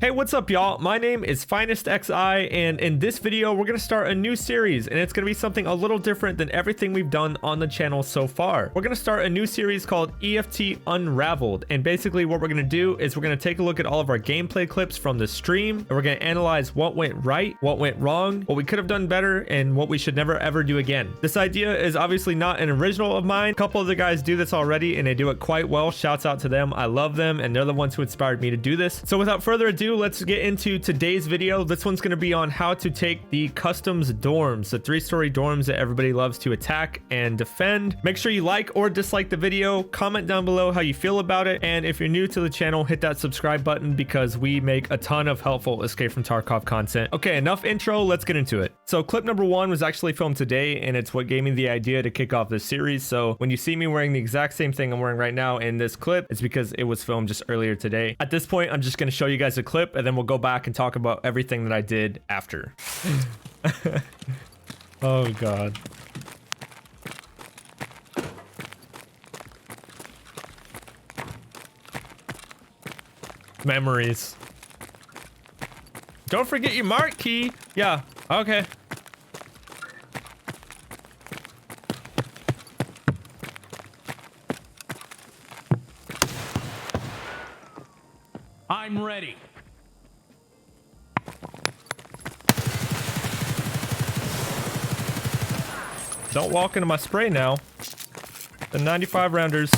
Hey, what's up, y'all? My name is FinestXI, and in this video, we're gonna start a new series, and it's gonna be something a little different than everything we've done on the channel so far. We're gonna start a new series called EFT Unraveled, and basically what we're gonna do is we're gonna take a look at all of our gameplay clips from the stream, and we're gonna analyze what went right, what went wrong, what we could have done better, and what we should never ever do again. This idea is obviously not an original of mine. A couple of the guys do this already, and they do it quite well. Shouts out to them. I love them, and they're the ones who inspired me to do this. So without further ado, let's get into today's video. This one's going to be on how to take the customs dorms, the 3-story dorms that everybody loves to attack and defend. Make sure you like or dislike the video, comment down below how you feel about it, and if you're new to the channel, hit that subscribe button because we make a ton of helpful Escape from Tarkov content. Okay, enough intro, let's get into it. So clip number 1 was actually filmed today, and it's what gave me the idea to kick off this series. So when you see me wearing the exact same thing I'm wearing right now in this clip, it's because it was filmed just earlier today. At this point, I'm just going to show you guys a clip, and then we'll go back and talk about everything that I did after. Oh god. Memories. Don't forget your mark key. Yeah, okay. I'm ready. Don't walk into my spray now. The 95 rounders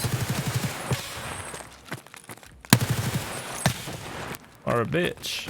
are a bitch.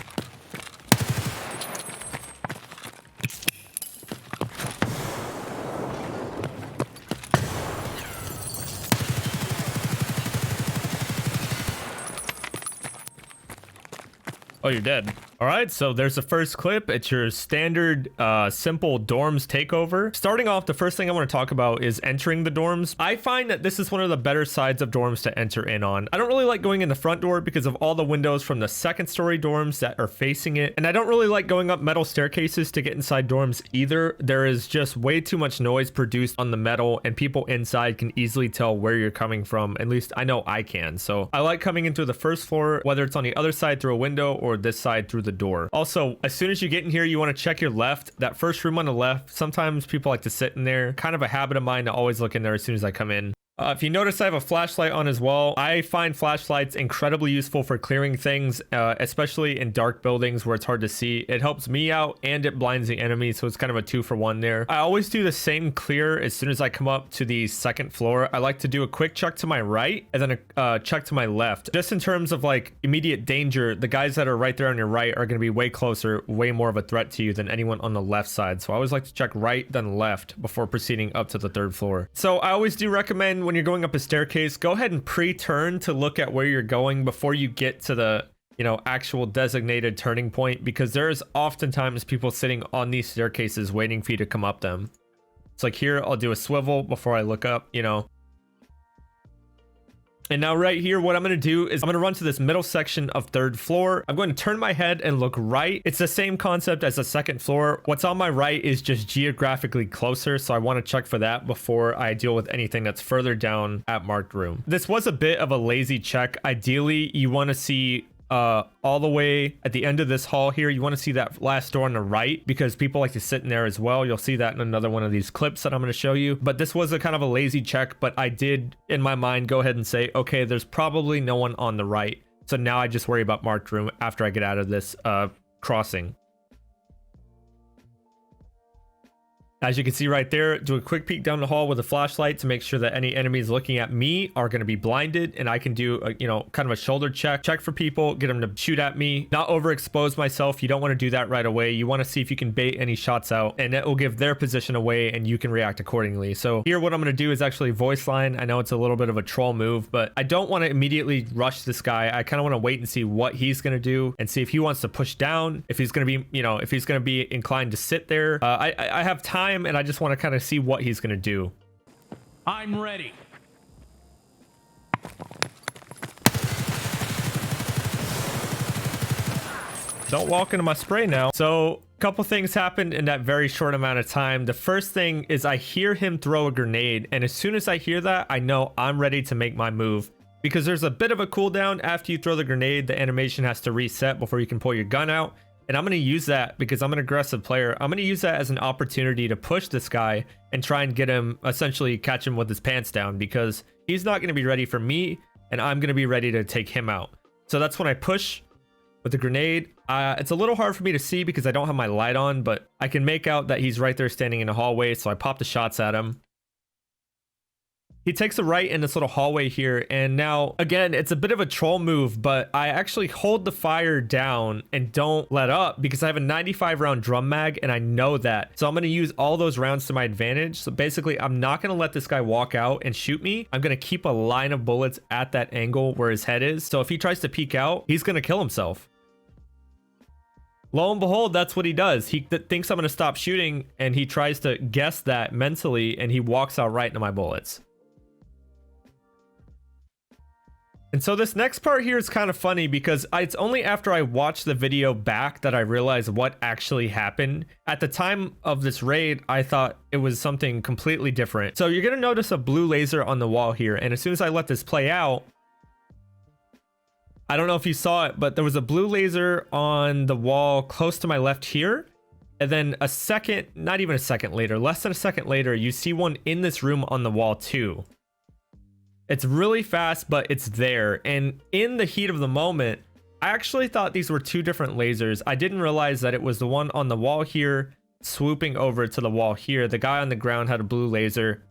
Oh, you're dead. All right, so there's the first clip. It's your standard simple dorms takeover. Starting off, the first thing I want to talk about is entering the dorms. I find that this is one of the better sides of dorms to enter in on. I don't really like going in the front door because of all the windows from the 2nd story dorms that are facing it. And I don't really like going up metal staircases to get inside dorms either. There is just way too much noise produced on the metal, and people inside can easily tell where you're coming from. At least I know I can. So I like coming into the first floor, whether it's on the other side through a window or this side through the door. Also, as soon as you get in here, you want to check your left. That first room on the left, sometimes people like to sit in there. Kind of a habit of mine to always look in there as soon as I come in. If you notice, I have a flashlight on as well. I find flashlights incredibly useful for clearing things, especially in dark buildings where it's hard to see. It helps me out and it blinds the enemy, so it's kind of a 2-for-1 there. I always do the same clear as soon as I come up to the 2nd floor. I like to do a quick check to my right and then a check to my left. Just in terms of like immediate danger, the guys that are right there on your right are going to be way closer, way more of a threat to you than anyone on the left side. So I always like to check right then left before proceeding up to the 3rd floor. So I always do recommend when you're going up a staircase, go ahead and pre-turn to look at where you're going before you get to the, you know, actual designated turning point, because there's oftentimes people sitting on these staircases waiting for you to come up them. It's like here, I'll do a swivel before I look up, you know. And now right here, what I'm going to do is I'm going to run to this middle section of 3rd floor. I'm going to turn my head and look right. It's the same concept as the 2nd floor. What's on my right is just geographically closer, so I want to check for that before I deal with anything that's further down at marked room. This was a bit of a lazy check. Ideally, you want to see all the way at the end of this hall here, you want to see that last door on the right because people like to sit in there as well. You'll see that in another one of these clips that I'm going to show you. But this was a kind of a lazy check, but I did in my mind go ahead and say, okay, there's probably no one on the right. So now I just worry about marked room after I get out of this crossing. As you can see right there, do a quick peek down the hall with a flashlight to make sure that any enemies looking at me are going to be blinded, and I can do a, you know, kind of a shoulder check for people, get them to shoot at me, not overexpose myself. You don't want to do that right away. You want to see if you can bait any shots out, and it will give their position away and you can react accordingly. So here what I'm going to do is actually voice line. I know it's a little bit of a troll move, but I don't want to immediately rush this guy. I kind of want to wait and see what he's going to do and see if he wants to push down, if he's going to be, you know, if he's going to be inclined to sit there. I have time, and I just want to kind of see what he's going to do. I'm ready. Don't walk into my spray now. So a couple things happened in that very short amount of time. The first thing is I hear him throw a grenade, and as soon as I hear that, I know I'm ready to make my move. because there's a bit of a cooldown after you throw the grenade. The animation has to reset before you can pull your gun out. And I'm going to use that because I'm an aggressive player. I'm going to use that as an opportunity to push this guy and try and get him, essentially catch him with his pants down, because he's not going to be ready for me and I'm going to be ready to take him out. So that's when I push with the grenade. It's a little hard for me to see because I don't have my light on, but I can make out that he's right there standing in the hallway. So I pop the shots at him. He takes a right in this little hallway here, and now, again, it's a bit of a troll move, but I actually hold the fire down and don't let up because I have a 95 round drum mag, and I know that. So I'm going to use all those rounds to my advantage. So basically, I'm not going to let this guy walk out and shoot me. I'm going to keep a line of bullets at that angle where his head is. So if he tries to peek out, he's going to kill himself. Lo and behold, that's what he does. He thinks I'm going to stop shooting, and he tries to guess that mentally, and he walks out right into my bullets. And so this next part here is kind of funny because it's only after I watched the video back that I realized what actually happened. At the time of this raid, I thought it was something completely different. So you're going to notice a blue laser on the wall here. And as soon as I let this play out, I don't know if you saw it, but there was a blue laser on the wall close to my left here. And then a second, not even a second later, less than a second later, you see one in this room on the wall too. It's really fast, but it's there. And in the heat of the moment, I actually thought these were two different lasers. I didn't realize that it was the one on the wall here swooping over to the wall here. The guy on the ground had a blue laser.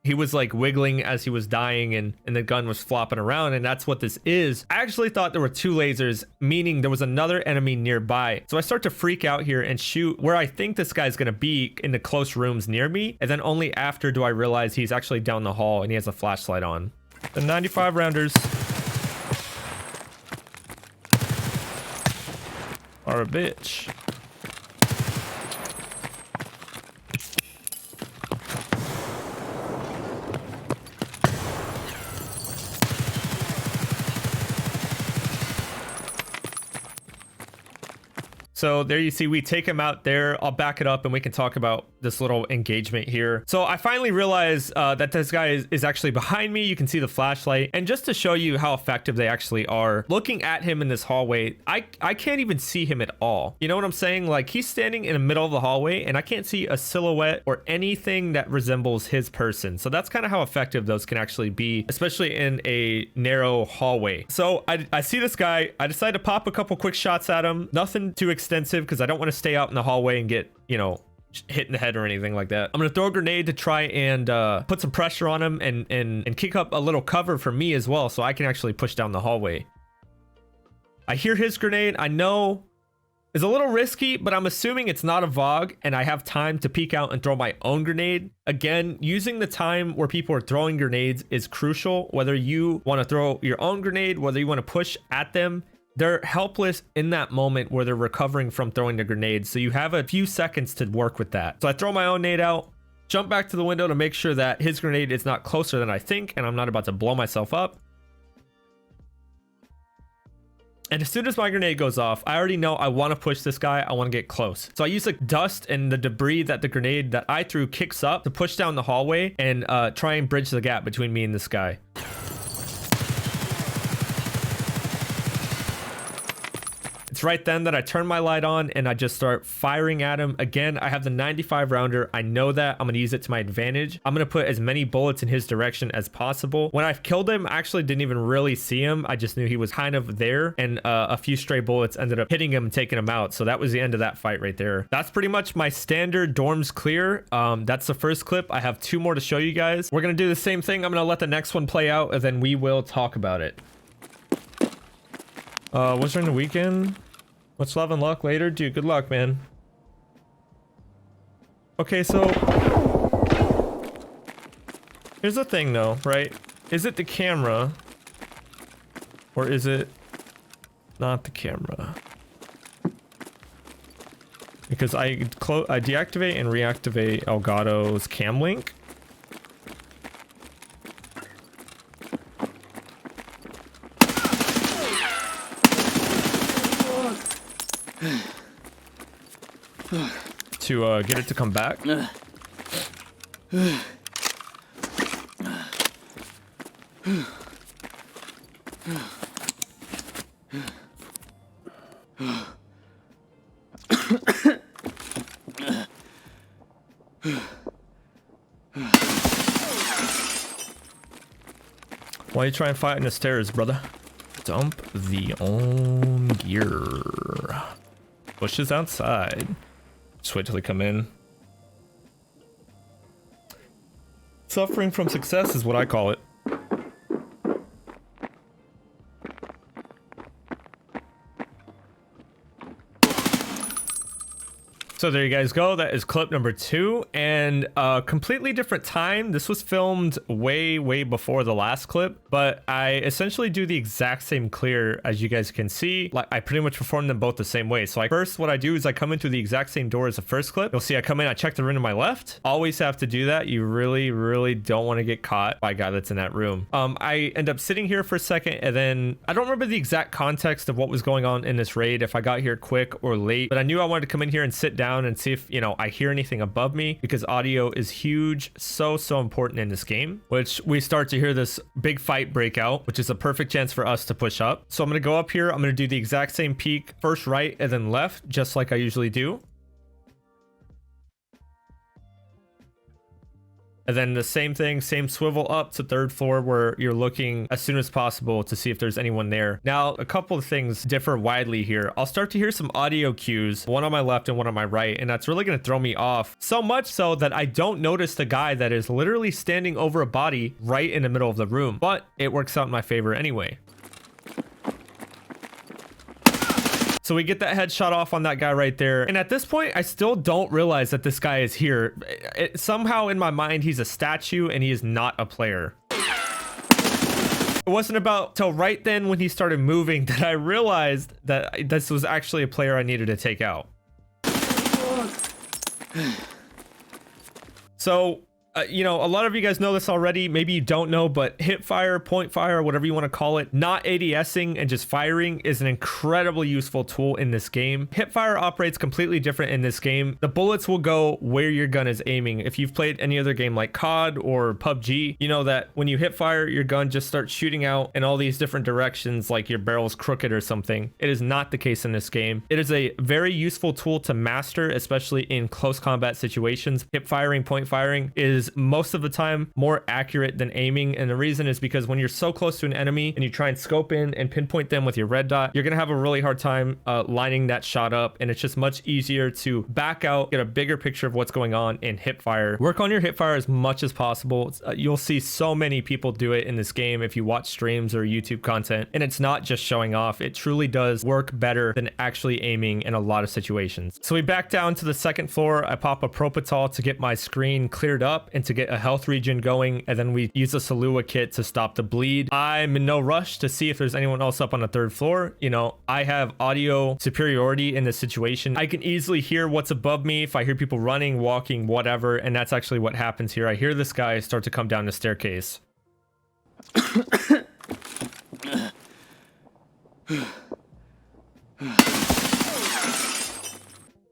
He was like wiggling as he was dying, and the gun was flopping around, and that's what this is. I actually thought there were two lasers, meaning there was another enemy nearby. So I start to freak out here and shoot where I think this guy's gonna be in the close rooms near me, and then only after do I realize he's actually down the hall and he has a flashlight on. The 95 rounders are a bitch. So there you see, we take him out there. I'll back it up and we can talk about this little engagement here. So I finally realized that this guy is actually behind me. You can see the flashlight. And just to show you how effective they actually are, looking at him in this hallway, I can't even see him at all. You know what I'm saying? Like, he's standing in the middle of the hallway and I can't see a silhouette or anything that resembles his person. So that's kind of how effective those can actually be, especially in a narrow hallway. So I see this guy. I decide to pop a couple quick shots at him. Nothing too extensive because I don't want to stay out in the hallway and get, you know, hit in the head or anything like that. I'm gonna throw a grenade to try and put some pressure on him and kick up a little cover for me as well, so I can actually push down the hallway. I hear his grenade. I know it's a little risky, but I'm assuming it's not a VOG and I have time to peek out and throw my own grenade. Again, using the time where people are throwing grenades is crucial. Whether you want to throw your own grenade, whether you want to push at them, they're helpless in that moment where they're recovering from throwing the grenade. So you have a few seconds to work with that. So I throw my own nade out, jump back to the window to make sure that his grenade is not closer than I think, and I'm not about to blow myself up. And as soon as my grenade goes off, I already know I want to push this guy. I want to get close. So I use the dust and the debris that the grenade that I threw kicks up to push down the hallway and try and bridge the gap between me and this guy. It's right then that I turn my light on and I just start firing at him. Again, I have the 95 rounder. I know that I'm going to use it to my advantage. I'm going to put as many bullets in his direction as possible. When I've killed him, I actually didn't even really see him. I just knew he was kind of there, and a few stray bullets ended up hitting him and taking him out. So that was the end of that fight right there. That's pretty much my standard dorms clear. That's the first clip. I have two more to show you guys. We're going to do the same thing. I'm going to let the next one play out and then we will talk about it. What's during the weekend? What's love and luck later? Dude, good luck, man. Okay, so here's the thing though, right? Is it the camera or is it not the camera? Because I deactivate and reactivate Elgato's cam link. To get it to come back. Why are you trying to fight in the stairs, brother? Dump the own gear. Bushes outside. Just wait till they come in. Suffering from success is what I call it. So there you guys go. That is clip number 2, and a completely different time. This was filmed way before the last clip, but I essentially do the exact same clear as you guys can see. Like, I pretty much perform them both the same way. So first what I do is I come into the exact same door as the first clip. You'll see I come in, I check the room to my left. Always have to do that. You really don't want to get caught by a guy that's in that room. I end up sitting here for a second, and then I don't remember the exact context of what was going on in this raid, if I got here quick or late, but I knew I wanted to come in here and sit down and see if, you know, I hear anything above me, because audio is huge, so important in this game. Which we start to hear this big fight break out, which is a perfect chance for us to push up. So I'm gonna go up here, I'm gonna do the exact same peek, first right and then left, just like I usually do. And then the same thing, same swivel up to 3rd floor, where you're looking as soon as possible to see if there's anyone there. Now, a couple of things differ widely here. I'll start to hear some audio cues, one on my left and one on my right, and that's really going to throw me off. So much so that I don't notice the guy that is literally standing over a body right in the middle of the room. But it works out in my favor anyway. So we get that headshot off on that guy right there. And at this point, I still don't realize that this guy is here. Somehow in my mind, he's a statue and he is not a player. It wasn't about till right then when he started moving that I realized that this was actually a player I needed to take out. So, you know, a lot of you guys know this already. Maybe you don't know, but hip fire, point fire, whatever you want to call it, not ADSing and just firing is an incredibly useful tool in this game. Hip fire operates completely different in this game. The bullets will go where your gun is aiming. If you've played any other game like COD or PUBG, you know that when you hip fire, your gun just starts shooting out in all these different directions, like your barrel's crooked or something. It is not the case in this game. It is a very useful tool to master, especially in close combat situations. Hip firing, point firing is most of the time more accurate than aiming, and the reason is because when you're so close to an enemy and you try and scope in and pinpoint them with your red dot, you're gonna have a really hard time lining that shot up, and it's just much easier to back out, get a bigger picture of what's going on in hip fire. Work on your hip fire as much as possible. You'll see so many people do it in this game if you watch streams or YouTube content, and it's not just showing off. It truly does work better than actually aiming in a lot of situations. So we back down to the 2nd floor. I pop a Propital to get my screen cleared up and to get a health regen going, and then we use a Salua kit to stop the bleed. I'm in no rush to see if there's anyone else up on the 3rd floor. You know, I have audio superiority in this situation. I can easily hear what's above me if I hear people running, walking, whatever, and that's actually what happens here. I hear this guy start to come down the staircase.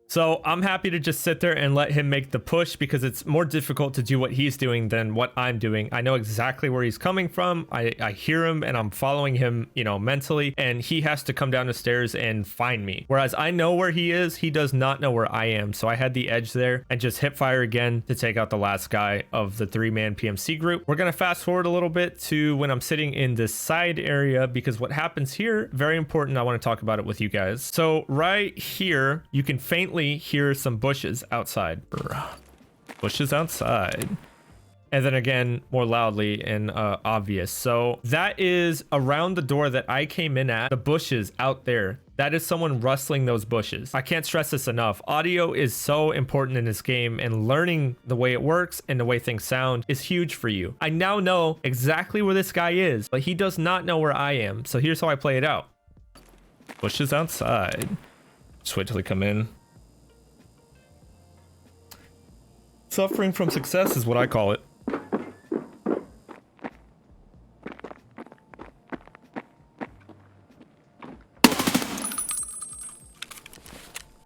So I'm happy to just sit there and let him make the push, because it's more difficult to do what he's doing than what I'm doing. I know exactly where he's coming from. I hear him and I'm following him, you know, mentally, and he has to come down the stairs and find me. Whereas I know where he is, he does not know where I am. So I had the edge there and just hip fire again to take out the last guy of the 3-man PMC group. We're going to fast forward a little bit to when I'm sitting in this side area, because what happens here, very important. I want to talk about it with you guys. So right here, you can faintly hear some bushes outside. Bushes outside. And then again, more loudly and obvious. So that is around the door that I came in at. The bushes out there. That is someone rustling those bushes. I can't stress this enough. Audio is so important in this game, and learning the way it works and the way things sound is huge for you. I now know exactly where this guy is, but he does not know where I am. So here's how I play it out. Bushes outside. Just wait till they come in. Suffering from success is what I call it.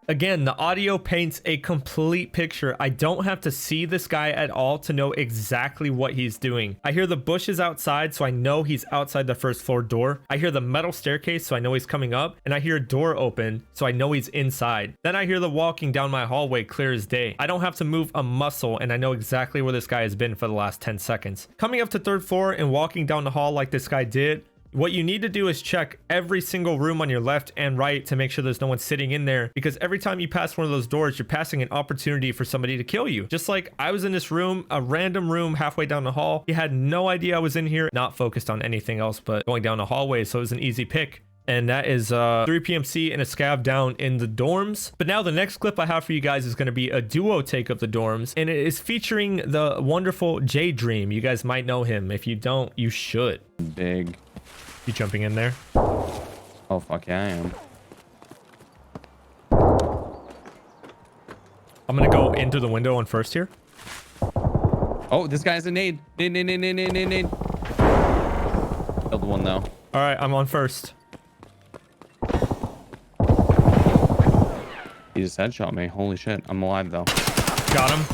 Again, the audio paints a complete picture. I don't have to see this guy at all to know exactly what he's doing. I hear the bushes outside, so I know he's outside the first floor door. I hear the metal staircase, so I know he's coming up. And I hear a door open, so I know he's inside. Then I hear the walking down my hallway clear as day. I don't have to move a muscle, and I know exactly where this guy has been for the last 10 seconds. Coming up to third floor and walking down the hall like this guy did, what you need to do is check every single room on your left and right to make sure there's no one sitting in there, because every time you pass one of those doors, you're passing an opportunity for somebody to kill you. Just like I was in this room, a random room halfway down the hall. He had no idea I was in here, not focused on anything else but going down the hallway, so it was an easy pick. And that is 3 PMC and a scav down in the dorms. But now the next clip I have for you guys is going to be a duo take of the dorms, and it is featuring the wonderful J-Dream. You guys might know him. If you don't, you should. Big. You jumping in there? Oh, fuck yeah, I am. I'm gonna go into the window on first here. Oh, this guy's a nade. Nade. Killed one, though. All right, I'm on first. He just headshot me. Holy shit. I'm alive, though. Got him.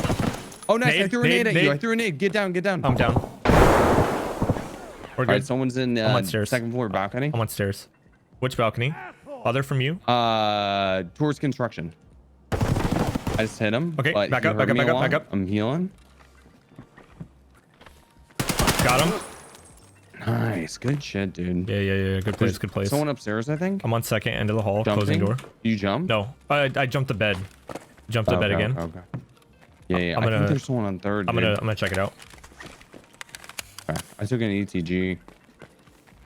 Oh, nice. I Nade, threw a nade at you. nade. I threw a nade. Get down. I'm down. We're All good. right, someone's in I'm on stairs. second floor balcony. I'm on stairs. Which balcony? Other from you? Towards construction. I just hit him. Okay, but back he up, heard back up, me back up, along. back up. I'm healing. Got him. Nice. Good shit, dude. Yeah. Good place, good place. Someone upstairs, I think. I'm on second end of the hall, Jumping. closing door. You jump? No, I jumped the bed. Jumped the bed again. Okay. Yeah. I'm I gonna- think there's someone on third. I'm dude. gonna check it out. Okay. I took an ETG.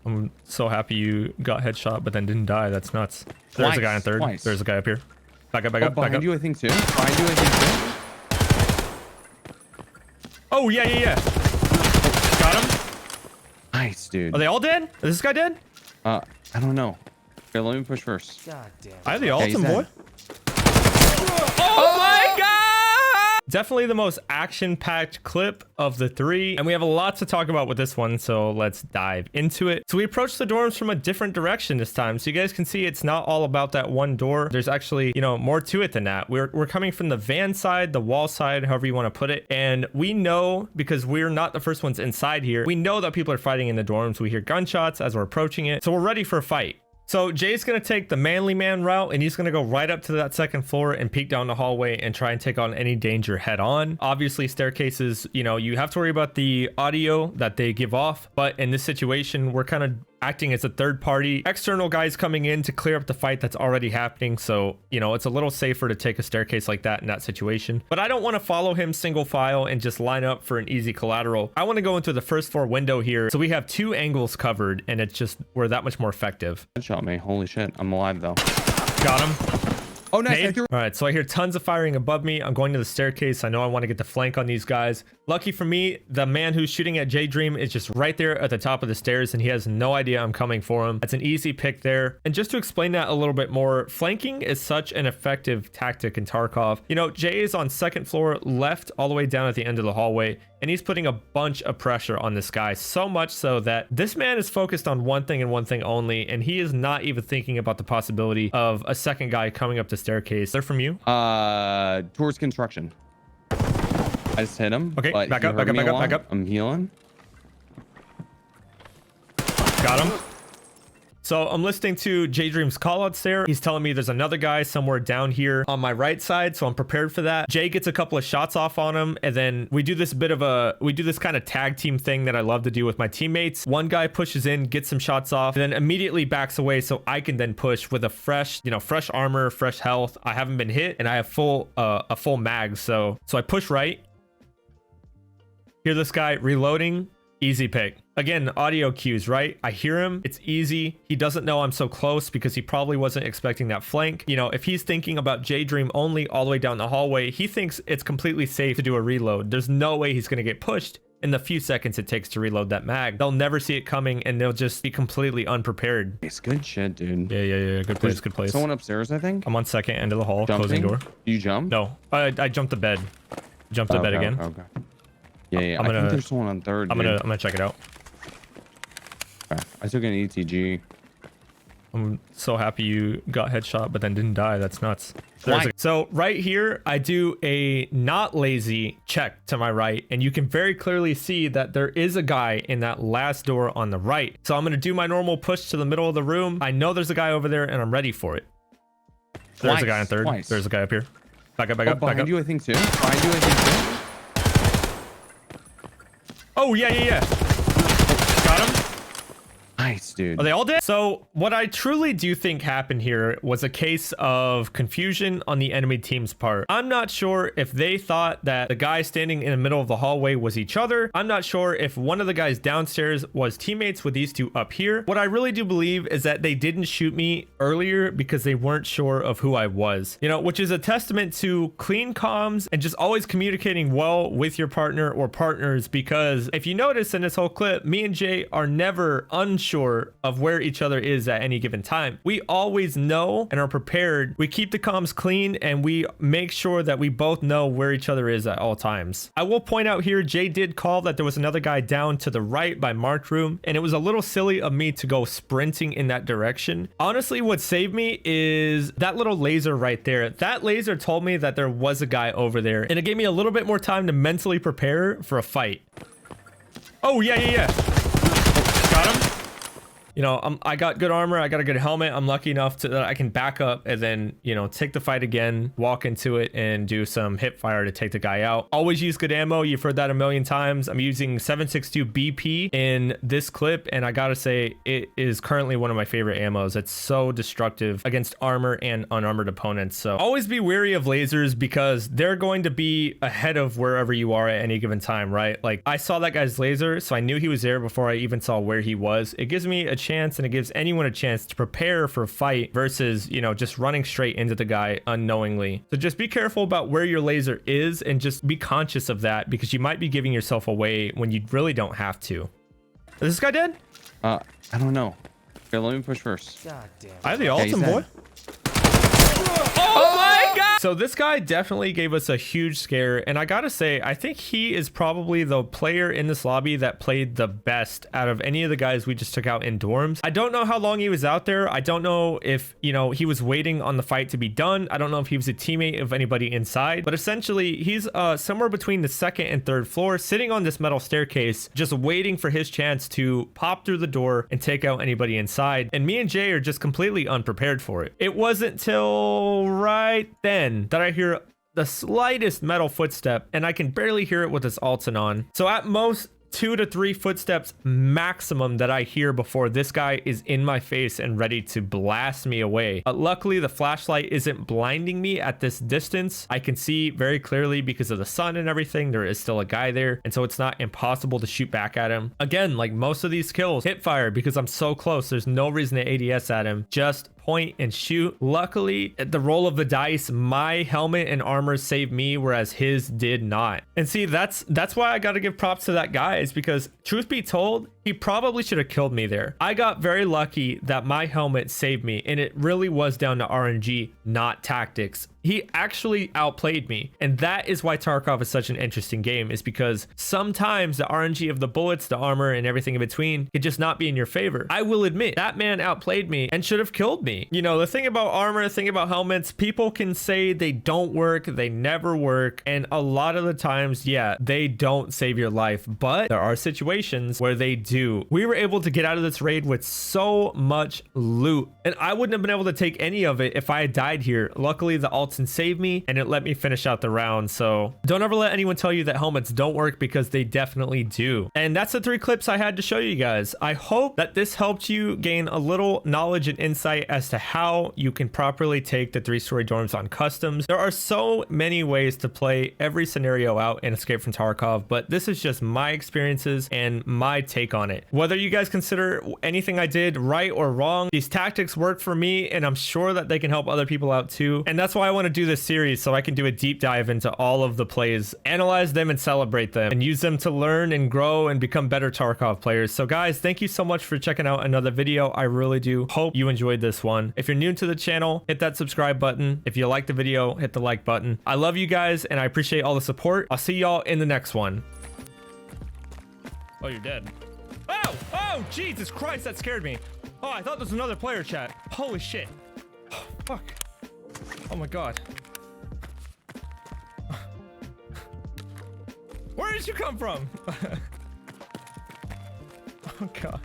I'm so happy you got headshot, but then didn't die. That's nuts. There's a guy on third. Twice. There's a guy up here. Back up, back Oh, up, back behind up. you, I think, too. Behind you, I think, too. Oh, yeah. Got him. Nice, dude. Are they all dead? Is this guy dead? I don't know. Okay, let me push first. I have the he's ultim, boy. dead. Oh my god! Definitely the most action-packed clip of the three, and we have a lot to talk about with this one, so let's dive into it. So we approached the dorms from a different direction this time, so you guys can see it's not all about that one door. There's actually, more to it than that. We're coming from the van side, the wall side, however you want to put it, and we know, because we're not the first ones inside here, we know that people are fighting in the dorms. We hear gunshots as we're approaching it, so we're ready for a fight. So Jay's going to take the manly man route, and he's going to go right up to that second floor and peek down the hallway and try and take on any danger head on. Obviously, staircases, you have to worry about the audio that they give off. But in this situation, we're kind of acting as a third party, external guys coming in to clear up the fight that's already happening. So, it's a little safer to take a staircase like that in that situation. But I don't want to follow him single file and just line up for an easy collateral. I want to go into the first floor window here. So we have 2 angles covered, and we're that much more effective. Headshot me. Holy shit. I'm alive, though. Got him. Oh, nice. All right, so I hear tons of firing above me. I'm going to the staircase. I know I want to get the flank on these guys. Lucky for me, the man who's shooting at J-Dream is just right there at the top of the stairs, and he has no idea I'm coming for him. That's an easy pick there. And just to explain that a little bit more, flanking is such an effective tactic in Tarkov. Jay is on second floor left all the way down at the end of the hallway, and he's putting a bunch of pressure on this guy, so much so that this man is focused on one thing and one thing only, and he is not even thinking about the possibility of a second guy coming up the staircase. They're from you? Towards construction. I just hit him. Okay, but back he up, heard back up, me back up, along. back up. I'm healing. Got him. So I'm listening to J-Dream's callouts there. He's telling me there's another guy somewhere down here on my right side, so I'm prepared for that. Jay gets a couple of shots off on him, and then we do this kind of tag team thing that I love to do with my teammates. One guy pushes in, gets some shots off, and then immediately backs away so I can then push with a fresh armor, fresh health. I haven't been hit, and I have a full mag, so I push right. Hear this guy reloading. Easy pick. Again, audio cues, right? I hear him. It's easy. He doesn't know I'm so close because he probably wasn't expecting that flank. If he's thinking about J-Dream only all the way down the hallway, he thinks it's completely safe to do a reload. There's no way he's going to get pushed in the few seconds it takes to reload that mag. They'll never see it coming, and they'll just be completely unprepared. It's good shit, dude. Yeah. Good place, good place. Someone upstairs, I think. I'm on second end of the hall, Jumping? closing door. You jump? No, I jumped the bed. Jumped the bed again. Okay. Yeah. I think there's someone on third. I'm dude. gonna check it out. Okay. I took an ETG. I'm so happy you got headshot, but then didn't die. That's nuts. Why? So right here, I do a not lazy check to my right, and you can very clearly see that there is a guy in that last door on the right. So I'm going to do my normal push to the middle of the room. I know there's a guy over there, and I'm ready for it. There's a guy in third. Twice. There's a guy up here. Back up, back up, back Behind up. you, I think, too. Behind you, I think, too. Oh, yeah. Got him. Nice, dude. Are they all dead? So what I truly do think happened here was a case of confusion on the enemy team's part. I'm not sure if they thought that the guy standing in the middle of the hallway was each other. I'm not sure if one of the guys downstairs was teammates with these two up here. What I really do believe is that they didn't shoot me earlier because they weren't sure of who I was, you know, which is a testament to clean comms and just always communicating well with your partner or partners. Because if you notice in this whole clip, me and Jay are never unsure of where each other is at any given time. We always know and are prepared. We keep the comms clean and we make sure that we both know where each other is at all times. I will point out here, Jay did call that there was another guy down to the right by marked room, and it was a little silly of me to go sprinting in that direction. Honestly, what saved me is that little laser right there. That laser told me that there was a guy over there, and it gave me a little bit more time to mentally prepare for a fight. Oh, yeah. Got him. You know, I got good armor. I got a good helmet. I'm lucky enough that I can back up and then, you know, take the fight again, walk into it and do some hip fire to take the guy out. Always use good ammo. You've heard that a million times. I'm using 7.62 BP in this clip, and I gotta say it is currently one of my favorite ammos. It's so destructive against armor and unarmored opponents. So always be wary of lasers because they're going to be ahead of wherever you are at any given time, right? Like I saw that guy's laser, so I knew he was there before I even saw where he was. It gives me a chance, and it gives anyone a chance to prepare for a fight versus, you know, just running straight into the guy unknowingly. So just be careful about where your laser is and just be conscious of that, because you might be giving yourself away when you really don't have to. Is this guy dead? I don't know. Okay, let me push first. God damn. I have the ultimate, boy. Oh my god! So this guy definitely gave us a huge scare, and I gotta say, I think he is probably the player in this lobby that played the best out of any of the guys we just took out in dorms. I don't know how long he was out there. I don't know if, you know, he was waiting on the fight to be done. I don't know if he was a teammate of anybody inside, but essentially he's somewhere between the second and third floor, sitting on this metal staircase, just waiting for his chance to pop through the door and take out anybody inside. And me and Jay are just completely unprepared for it. It wasn't till right then that I hear the slightest metal footstep, and I can barely hear it with this Alton on. So at most 2 to 3 footsteps maximum that I hear before this guy is in my face and ready to blast me away. Luckily, the flashlight isn't blinding me at this distance. I can see very clearly because of the sun and everything. There is still a guy there, and so it's not impossible to shoot back at him. Again, like most of these kills, hip fire because I'm so close. There's no reason to ADS at him. Just point and shoot. Luckily, at the roll of the dice, my helmet and armor saved me, whereas his did not. And see, that's why I got to give props to that guy, is because truth be told, he probably should have killed me there. I got very lucky that my helmet saved me, and it really was down to RNG, not tactics. He actually outplayed me, and that is why Tarkov is such an interesting game, is because sometimes the RNG of the bullets, the armor, and everything in between could just not be in your favor. I will admit, that man outplayed me and should have killed me. You know, the thing about armor, the thing about helmets, people can say they don't work, they never work, and a lot of the times, yeah, they don't save your life, but there are situations where they do. We were able to get out of this raid with so much loot, and I wouldn't have been able to take any of it if I had died here. Luckily, the Alton saved me, and it let me finish out the round. So don't ever let anyone tell you that helmets don't work, because they definitely do. And that's the 3 clips I had to show you guys. I hope that this helped you gain a little knowledge and insight as to how you can properly take the 3-story dorms on customs. There are so many ways to play every scenario out in Escape from Tarkov, but this is just my experiences and my take on it. Whether you guys consider anything I did right or wrong, these tactics work for me, and I'm sure that they can help other people out too. And that's why I want to do this series, so I can do a deep dive into all of the plays, analyze them and celebrate them, and use them to learn and grow and become better Tarkov players. So guys, thank you so much for checking out another video. I really do hope you enjoyed this one. If you're new to the channel, hit that subscribe button. If you like the video, hit the like button. I love you guys, and I appreciate all the support. I'll see y'all in the next one. Oh, you're dead. Oh, Jesus Christ, that scared me. Oh, I thought there was another player, chat. Holy shit. Oh, fuck. Oh my god. Where did you come from? Oh god.